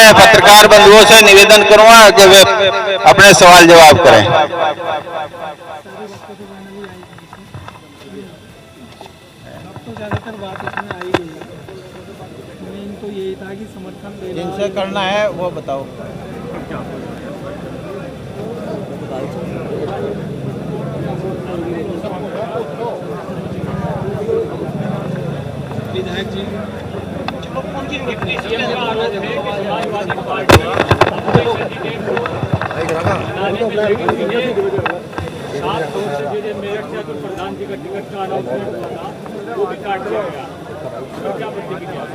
मैं पत्रकार बंधुओं से निवेदन करूंगा कि वे अपने सवाल जवाब करें। ज्यादातर बात इसमें आई गई मेन तो यही था कि समर्थन देना जिनसे करना है वो बताओ। विधायक जी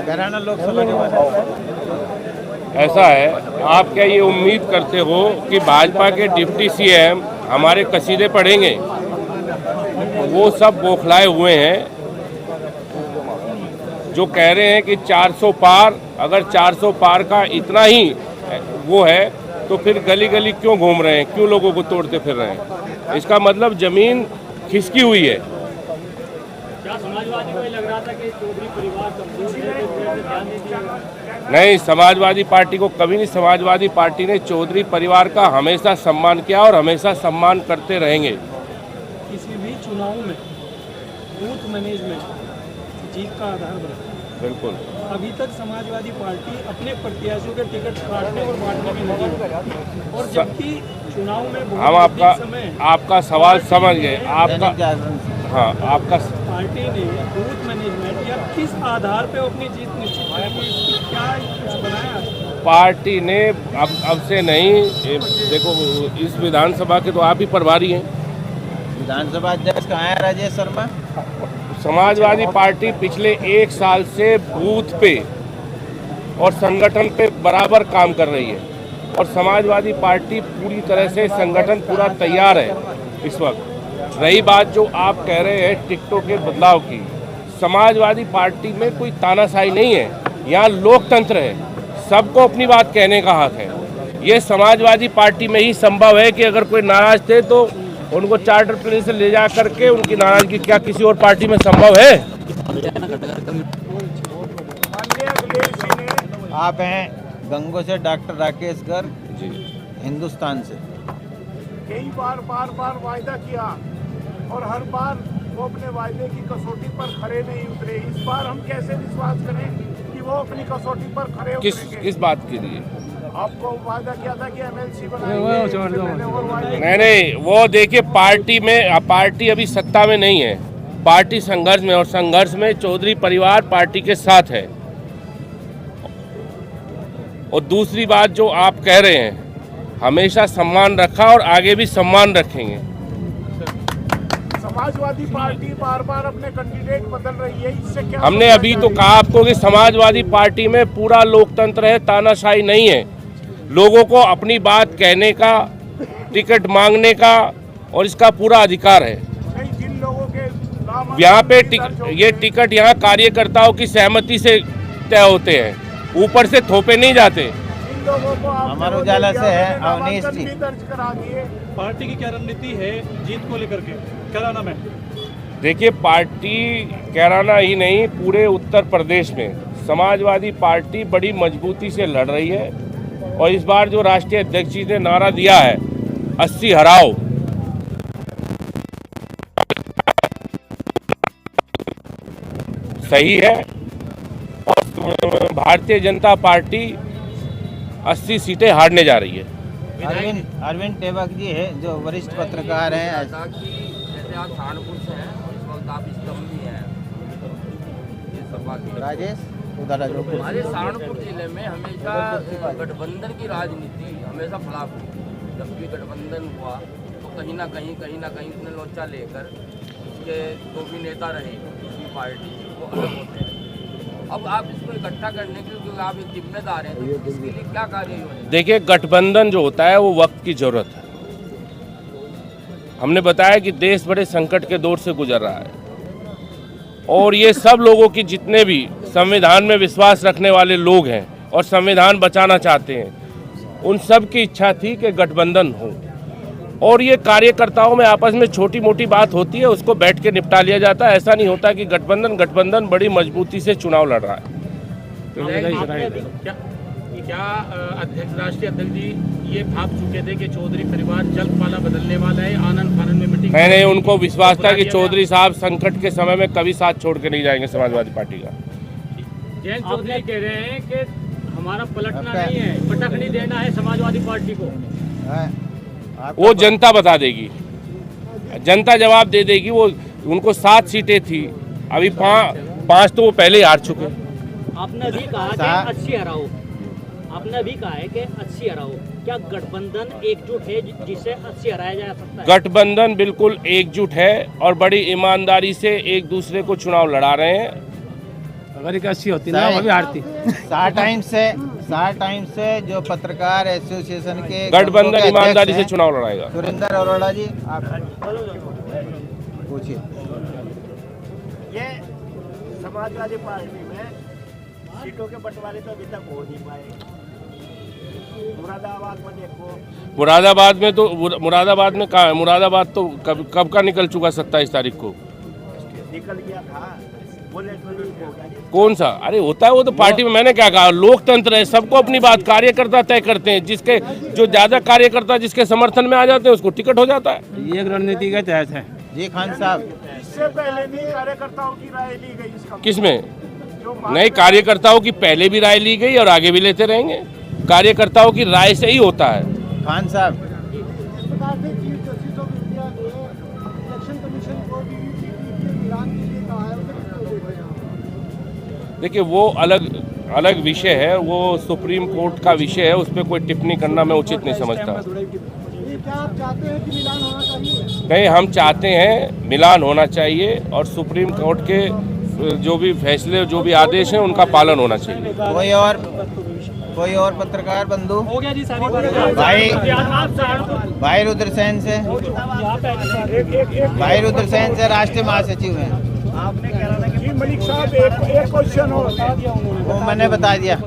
कैराना लोकसभा के बाद ऐसा है, आप क्या ये उम्मीद करते हो कि भाजपा के डिप्टी सीएम हमारे कसीदे पढ़ेंगे? वो सब बौखलाए हुए हैं जो कह रहे हैं कि 400 पार, अगर 400 पार का इतना ही वो है तो फिर गली गली क्यों घूम रहे हैं, क्यों लोगों को तोड़ते फिर रहे हैं? इसका मतलब जमीन खिसकी हुई है। क्या समाजवादी को लग रहा था कि चौधरी परिवार कमजोर है? नहीं, समाजवादी पार्टी को कभी नहीं। समाजवादी पार्टी ने चौधरी परिवार का हमेशा सम्मान किया और हमेशा सम्मान करते रहेंगे। किसी भी चुनाव में बूथ मैनेजमेंट जीत का आधार बना। बिल्कुल। अभी तक समाजवादी पार्टी अपने प्रत्याशियों के टिकट काटने और बांटने में लगी और जबकि चुनाव में हम आपका सवाल समझ गए। आपका हाँ, आपका पार्टी ने बूथ मैनेजमेंट या किस आधार पे अपनी जीत निश्चित करेगी, इसकी क्या कुछ बनाया? पार्टी ने अब से नहीं, देखो इस विधानसभा के तो आप ही प्रभारी हैं। विधानसभा अध्यक्ष कहाँ है राजेश शर्मा? समाजवादी पार्टी पिछले 1 साल से बूथ पे और संगठन पे बराबर काम कर रही है और समाजवादी पार्टी पूरी तरह से संगठन पूरा तैयार है इस वक्त। रही बात जो आप कह रहे हैं टिकटों के बदलाव की, समाजवादी पार्टी में कोई तानाशाही नहीं है, यहाँ लोकतंत्र है, सबको अपनी बात कहने का हक है। ये समाजवादी पार्टी में ही संभव है कि अगर कोई नाराज थे तो उनको चार्टर प्लेन से ले जा करके उनकी नाराजगी क्या किसी और पार्टी में संभव है? आप हैं गंगो से डॉक्टर राकेश गर्ग जी, हिंदुस्तान से। कई बार वायदा किया और हर बार वो अपने वायदे की कसौटी पर खरे नहीं उतरे। इस बार हम कैसे विश्वास करें कि वो अपनी कसौटी पर खरे उतरेंगे? किस बात के लिए? आपको वायदा किया था कि एमएलसी बनाएंगे। नहीं, वो देखिए पार्टी अभी सत्ता में नहीं है, पार्टी संघर्ष में, और संघर्ष में चौधरी परिवार पार्टी के साथ है। और दूसरी बात जो आप कह रहे हैं, हमेशा सम्मान रखा और आगे भी सम्मान रखेंगे। समाजवादी पार्टी बार अपने कैंडिडेट बदल रही है, इससे क्या? हमने अभी तो कहा आपको कि समाजवादी पार्टी में पूरा लोकतंत्र है, तानाशाही नहीं है। लोगों को अपनी बात कहने का, टिकट मांगने का और इसका पूरा अधिकार है। जिन लोगों के यहाँ पे ये टिकट यहाँ कार्यकर्ताओं की सहमति से तय होते हैं, ऊपर से थोपे नहीं जाते। अमर उजाला से है अवनीश जी। दर्ज करा दिए। पार्टी की क्या रणनीति है जीत को लेकर के कैराना में? देखिए, पार्टी कैराना ही नहीं, पूरे उत्तर प्रदेश में समाजवादी पार्टी बड़ी मजबूती से लड़ रही है और इस बार जो राष्ट्रीय अध्यक्ष जी ने नारा दिया है 80 हराओ, सही है। और भारतीय जनता पार्टी 80 सीटें हारने जा रही है। अरविंद टेबक जी है जो वरिष्ठ पत्रकार हैं। जैसे आप सहारनपुर से हैं, इस वक्त आप इस कम में हैं, ये सब बात राजेश उधर हमारे सहारनपुर जिले में हमेशा गठबंधन की राजनीति हमेशा खिलाफ हुई। जब भी गठबंधन हुआ तो कहीं ना कहीं उसने लोचा लेकर उसके जो भी नेता रहे उसकी पार्टी वो अलग होते हैं। अब आप इसको इकट्ठा करने के लिए, क्योंकि आप एक जिम्मेदार हैं, तो इसके लिए क्या कार्य योजना? देखिए, गठबंधन जो होता है वो वक्त की जरूरत है। हमने बताया कि देश बड़े संकट के दौर से गुजर रहा है और ये सब लोगों की, जितने भी संविधान में विश्वास रखने वाले लोग हैं और संविधान बचाना चाहते हैं, उन सब की इच्छा थी कि गठबंधन हो। और ये कार्यकर्ताओं में आपस में छोटी मोटी बात होती है, उसको बैठ के निपटा लिया जाता है। ऐसा नहीं होता कि गठबंधन बड़ी मजबूती से चुनाव लड़ रहा है। क्या अध्यक्ष राष्ट्रीय अध्यक्ष जी ये भाप चुके थे कि चौधरी परिवार जल्द पाला बदलने वाला है, आनंद फानन में मीटिंग? मैंने उनको विश्वास था कि चौधरी साहब संकट के समय में कभी साथ छोड़ के नहीं जाएंगे समाजवादी पार्टी का। जयंत चौधरी कह रहे हैं कि हमारा पलटना नहीं है, पटक नहीं देना है समाजवादी पार्टी को। वो जनता बता देगी, जनता जवाब दे देगी। वो उनको 7 सीटें थी, अभी 5 तो वो पहले ही हार चुके। आपने भी कहा कि अच्छी हराओ, आपने भी कहा है कि अच्छी हराओ। क्या गठबंधन एकजुट है जिसे अच्छी हराया जा सकता है? गठबंधन बिल्कुल एकजुट है और बड़ी ईमानदारी से एक दूसरे को चुनाव लड़ा रहे हैं। अगर एक अच्छी होती ना वो भी हारती। 60 टाइम से जो पत्रकार एसोसिएशन के गठबंधन ईमानदारी से चुनाव लड़ाएगा। सुरेंद्र अरोड़ा जी, आप पूछिए। ये समाजवादी पार्टी में सीटों के बंटवारे तो अभी तक हो नहीं पाए। मुरादाबाद में देखो, मुरादाबाद में कहाँ है? मुरादाबाद तो कब का निकल चुका 27 तारीख को निकल गया था। कौन सा? अरे होता है वो तो पार्टी में। मैंने क्या कहा, लोकतंत्र है, सबको अपनी बात कार्यकर्ता तय करते हैं। जिसके जो ज्यादा कार्यकर्ता जिसके समर्थन में आ जाते हैं उसको टिकट हो जाता है। ये एक रणनीति का तहत है। जी खान साहब, इससे पहले भी कार्यकर्ताओं की राय ली गई इसका किसमें? नहीं, कार्यकर्ताओं की पहले भी राय ली गई और आगे भी लेते रहेंगे। कार्यकर्ताओं की राय से ही होता है। खान साहब, देखिए वो अलग विषय है, वो सुप्रीम कोर्ट का विषय है, उस पर कोई टिप्पणी करना मैं उचित नहीं समझता। क्या आप चाहते हैं कि मिलान होना चाहिए? नहीं, हम चाहते हैं मिलान होना चाहिए और सुप्रीम कोर्ट के जो भी फैसले, जो भी आदेश हैं, उनका पालन होना चाहिए। कोई और पत्रकार बंधु? हो गया जी, सारी भाई रुद्रसेन से, भाई रुद्रसेन से राष्ट्रीय महासचिव हैं। आपने कह रहा था कि मलिक साहब एक क्वेश्चन हो, वो मैंने बता दिया।